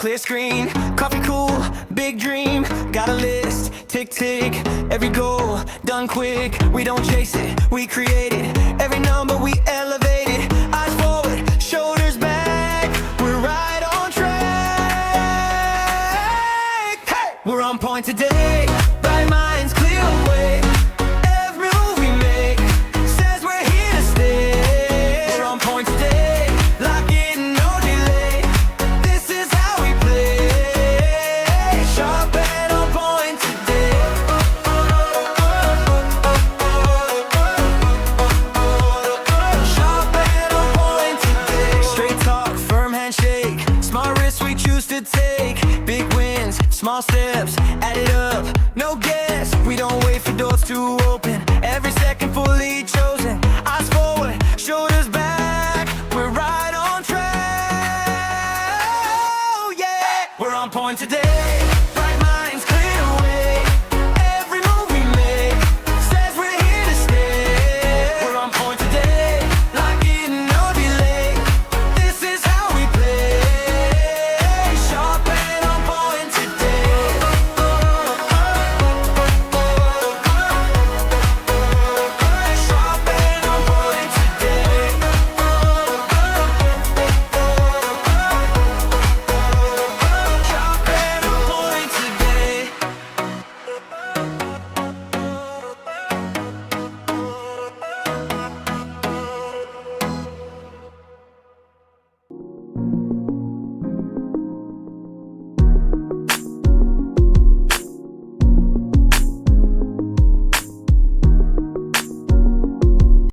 clear screen, coffee cool, big dream. Got a list, tick tick, every goal done quick. We don't chase it, we create it. Every number we elevate it. Eyes forward, shoulders back. We're right on track. Hey! We're on point today. Bright minds, clear way. Every move we make says we're here to stay. We're on point today. Lock in, no delay. This is how we play. Sharp and on point today. Sharp and on point today. Straight talk, firm handshake. Smart risks we choose to take. Big wins, small steps, add it up, no guess. We don't wait for doors to open. Every second fully chosen. Eyes forward, shoulders back. We're right on track. Oh yeah, we're on point today.